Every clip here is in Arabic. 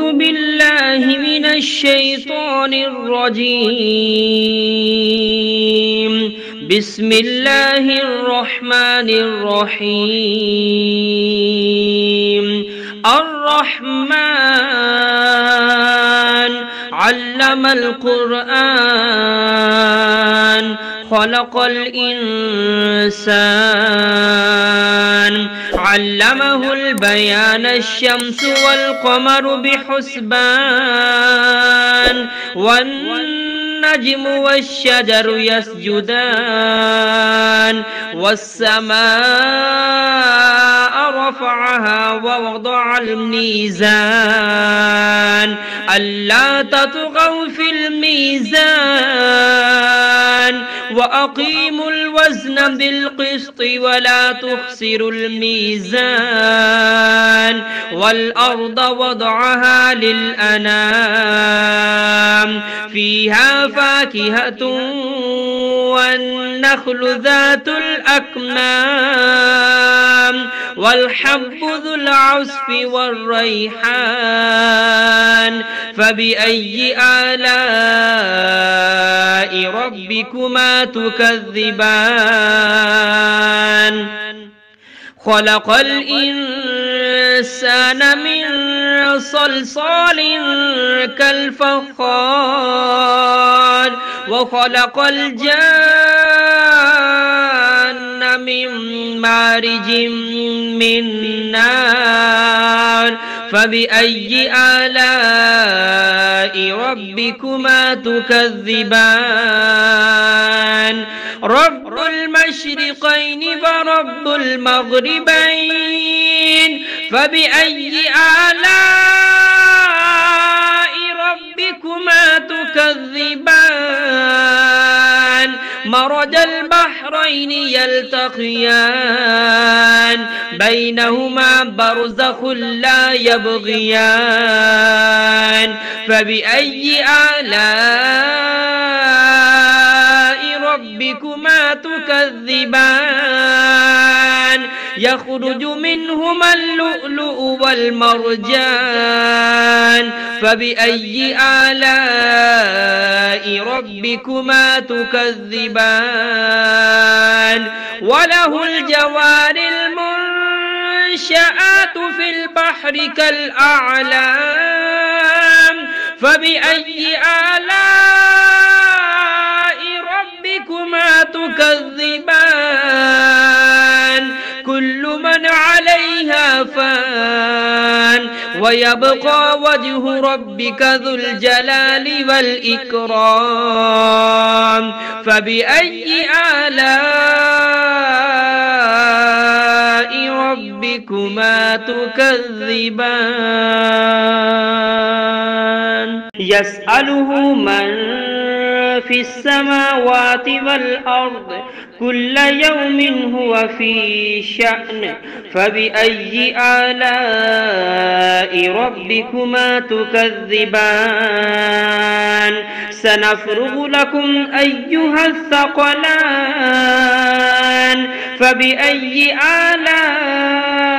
أعوذ بالله من الشيطان الرجيم. بسم الله الرحمن الرحيم. الرحمن علم القرآن خلق الإنسان علمه البيان الشمس والقمر بحسبان والنجم والشجر يسجدان والسماء رفعها ووضع الميزان ألا تطغوا في الميزان وأقيموا الوزن بالقسط ولا تخسروا الميزان والأرض وضعها للأنام فيها فاكهة والنخل ذات الأكمام والحب ذو العصف والريحان فبأي آلاء ربكما تكذبان خلق الإنسان من صلصال كالفخار وخلق الجان من مارج من نار فبأي آلاء ربكما تكذبان رب المشرقين ورب المغربين فبأي آلاء ربكما تكذبان مرج البحرين يلتقيان بينهما برزخ لا يبغيان فبأي آلاء ربكما تكذبان يخرج منهما اللؤلؤ والمرجان فبأي آلاء ربكما تكذبان وله الجوار المنشآت في البحر كالأعلام فبأي آلاء ربكما تكذبان كل من عليها فان ويبقى وجه ربك ذو الجلال والإكرام فبأي آلاء ربكما تكذبان يسأله من في السماوات والأرض كل يوم هو في شأن فبأي آلاء ربكما تكذبان سنفرغ لكم أيها الثقلان فبأي آلاء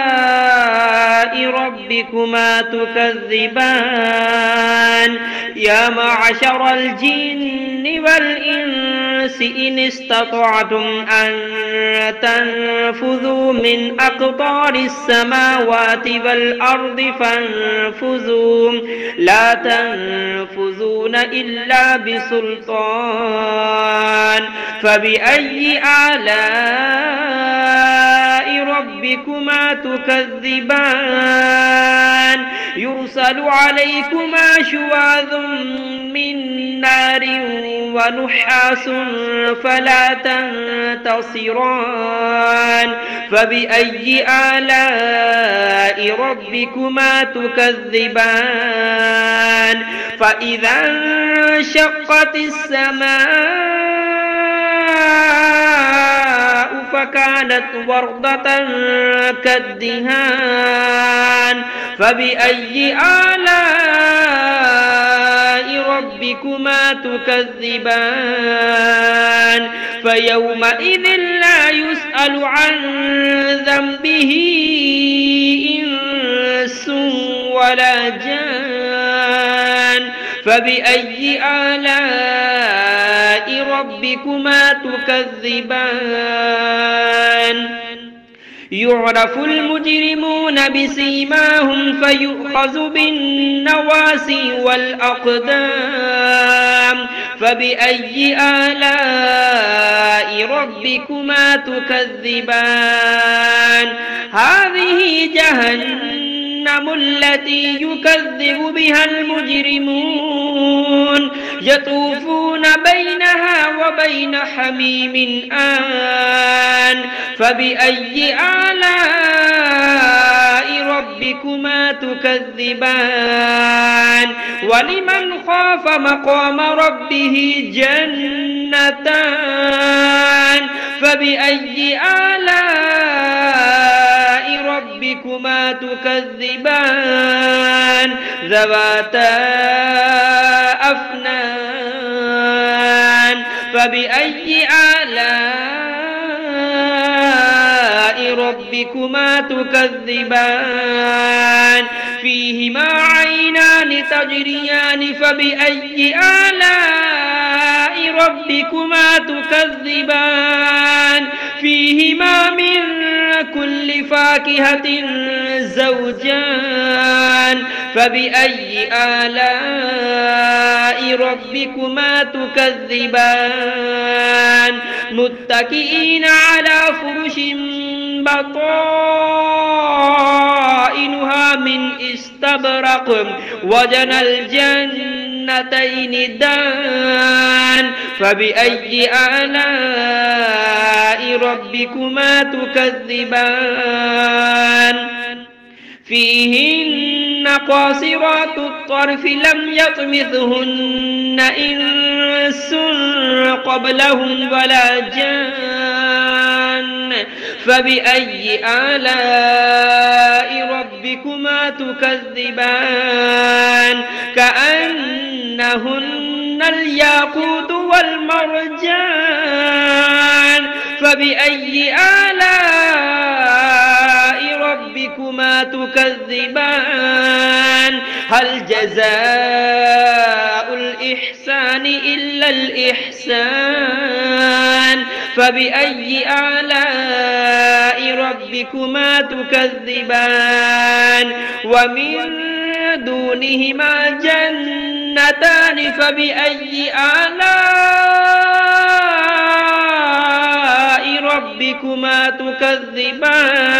ربكما تكذبان يا معشر الجن والإنس إن استطعتم أن تنفذوا من أقطار السماوات والأرض فانفذوا لا تنفذون إلا بسلطان فبأي آلاء ربكما تكذبان يرسل عليكما شواظ من نار ونحاس فلا تنتصران فبأي آلاء ربكما تكذبان فإذا انشقت السماء فكانت وردة كالدهان فبأي آلاء ربكما تكذبان فيومئذ لا يسأل عن ذنبه إنس ولا جان فبأي آلاء ربكما تكذبان يعرف المجرمون بسيماهم فيؤخذ بالنواسي والأقدام فبأي آلاء ربكما تكذبان هذه جهنم التي يكذب بها المجرمون يطوفون بينها وبين حميم آن فبأي آلاء ربكما تكذبان ولمن خاف مقام ربه جنتان فبأي آلاء ربكما تكذبان ذواتا أفنان فبأي آلاء ربكما تكذبان فيهما عينان تجريان فبأي آلاء ربكما تكذبان فيهما من كل فاكهة زوجان فبأي آلاء ربكما تكذبان متكئين على فرش بطائنها من استبرق وجنى الجنتين دان فبأي آلاء ربكما تكذبان فيهن قاصرات الطرف لم يطمثهن إنس قبلهم ولا جان فبأي آلاء ربكما تكذبان كأنهن الياقوت والمرجان فبأي آلاء ربكما تكذبان هل جزاء الإحسان إلا الإحسان فبأي آلاء ربكما تكذبان ومن دونهما جنتان فبأي آلاء ربكما تكذبان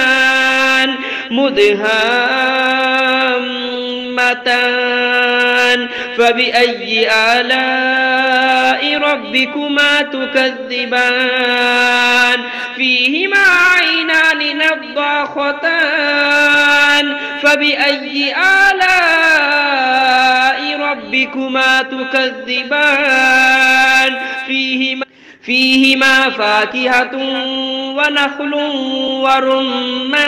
مدهامتان فبأي آلاء ربكما تكذبان فيهما عينان نضاختان فبأي آلاء ربكما تكذبان فيهما فاكهة ونخل ورمان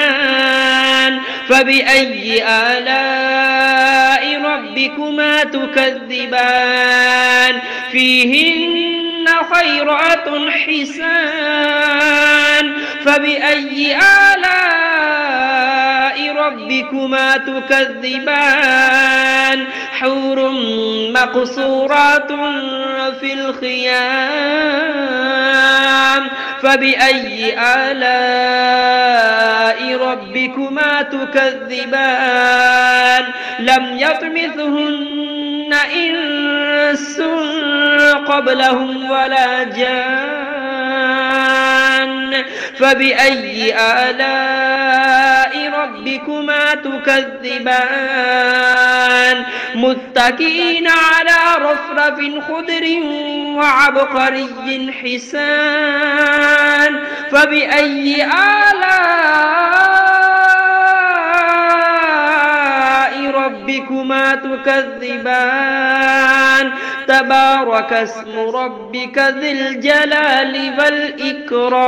فبأي آلاء ربكما تكذبان فيهن خيرات حسان فبأي آلاء ربكما تكذبان حور مقصورات في الخيام فبأي آلاء ربكما تكذبان لم يطمثهن إنس قبلهم ولا جان فبأي آلاء ربكما تكذبان متكئين على رفرف خضر وعبقري حسان فبأي آلاء ربكما تكذبان تبارك اسم ربك ذي الجلال والإكرام